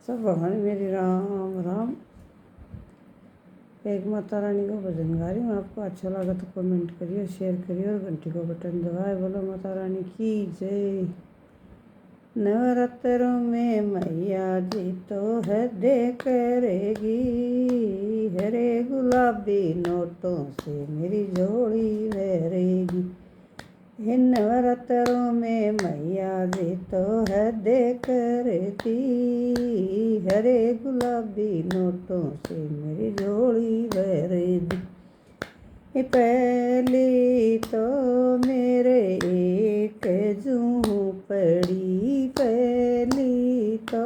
सब भगवान मेरी राम राम। एक माता रानी को भजन गा रही हूँ। आपको अच्छा लगा तो कमेंट करिए, शेयर करिए और घंटी को बटन दबाए। बोलो माता रानी की जय। नवरात्रों में मैया जी तो हृदय करेगी, हरे गुलाबी नोटों से मेरी झोली भरेगी। इन नवरात्रों में मैया जी तो हृदय करती, हरे गुलाबी नोटों से मेरी झोली भरेगी। पहली तो मेरे एक झोंपड़ी, पहली तो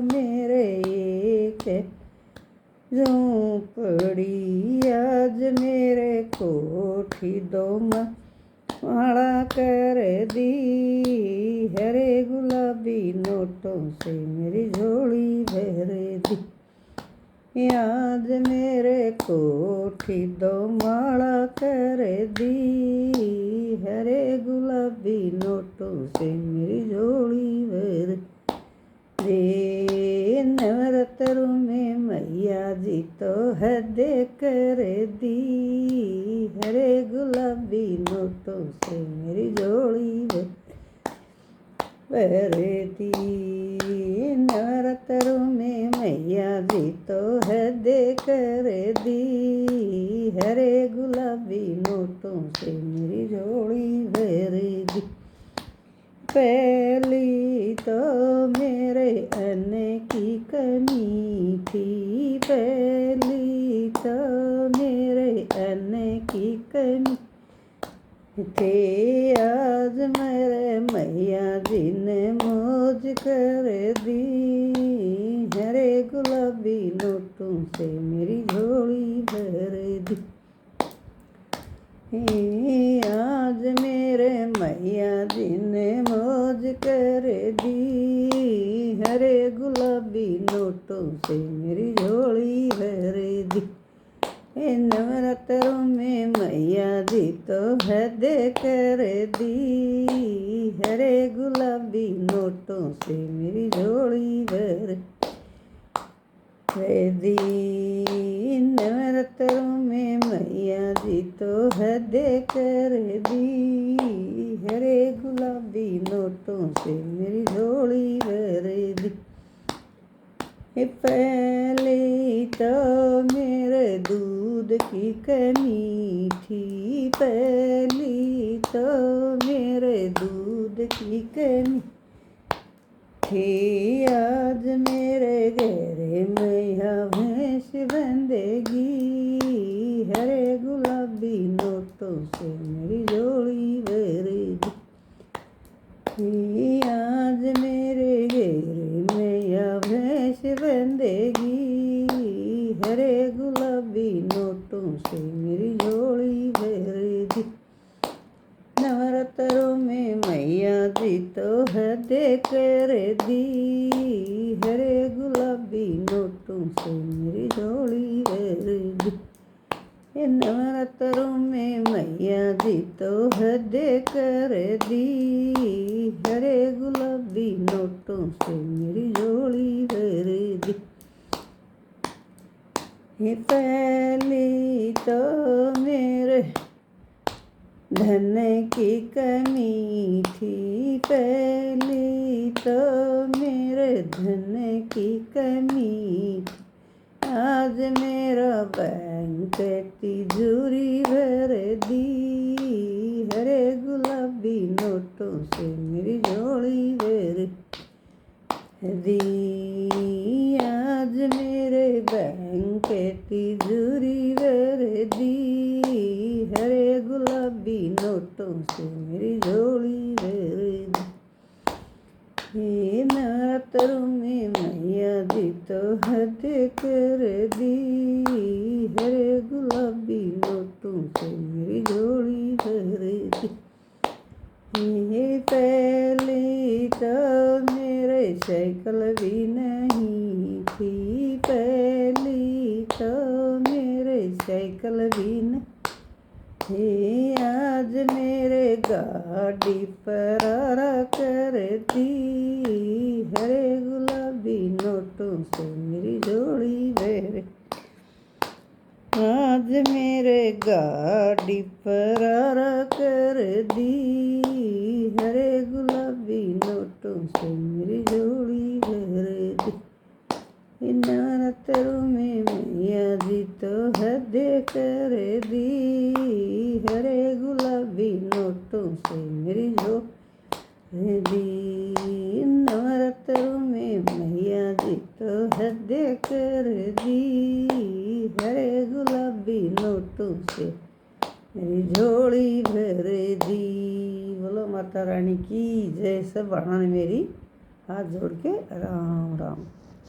मेरे एक झोंपड़ी, आज मेरे कोठी दो माला कर दी, हरे गुलाबी नोटों से मेरी झोली भर दी। आज मेरे कोठी दो माला कर दी, हरे गुलाबी नोटों से मेरी झोली भर दी। नवरात्रों में मैया जी तो हृदय कर दी, हरे गुलाबी नोटों से मेरी झोली भर दी। नवरात्रों में मैया जी तो हृदय कर दी, हरे गुलाबी नोटों से मेरी झोली भर दी। पहली तो मेरे अन्न की कमी थी, पहली तो मेरे अन्न की कमी थे, आज मेरे मैया जी ने मौज कर दी, हरे गुलाबी नोटों से मेरी झोली भर दी। आज मेरे मैया जी ने मौज कर दी, हरे गुलाबी नोटों से मेरी झोली भर दी। नवरात्रों में मैया जी तो हृदय कर दी, हरे गुलाबी नोटों से मेरी झोली भर दी। नवरात्रों में मैया जी तो हृदय कर दी, हरे गुलाबी नोटों से मेरी झोली भर दी। पहले तो मेरे दूध की कमी थी, पहली तो मेरे दूध की कमी थी, आज मेरे घेरे मैया भैंस बंधेगी, हरे गुलाबी नोटों से मेरी झोली भर दी। आज मेरे घेरे मैया भैंस बंधेगी, हरे गुलाबी नोटों से मेरी झोली भर दी। नवरात्रों में मैया जी तो हृदय कर दी, हरे गुलाबी नोटों से मेरी झोली भर दी। नवरात्रों में मैया जी तो हृदय कर दी, हरे गुलाबी नोटों से मेरी झोली भर दी। पहली तो मेरे धन की कमी थी, पहली तो मेरे धन की कमी थी, आज मेरा बैंक तिजोरी भर दी, हरे गुलाबी नोटों से मेरी झोली भर दी। आज मेरे बैंक तिजोरी भर दी, हरे गुलाबी नोटों से मेरी झोली भर दी। नवरात्रों में मैया जी तो हृदय कर दी, हरे गुलाबी नोटों से मेरी झोली भर दी। पहली तो मेरे साइकिल भी नहीं थी, पहली तो मेरे साइकिल भी नहीं, आज मेरे गाड़ी पर कर दी, हरे गुलाबी नोटों से मेरी झोली भर। आज मेरे गाड़ी पर आरा कर दी, हरे गुलाबी नोटों से मेरी झोली भर दी। इन नवरात्रों में मैया जी तो हद कर दी, हरे गुलाबी नोटों से मेरी झोली दी। इन नवरात्रों में मैया जी तो हद कर दी, हरे गुलाबी नोटों से मेरी झोली भर दी। बोलो माता रानी की जय। सब बढ़ाने मेरी हाथ जोड़ के राम राम।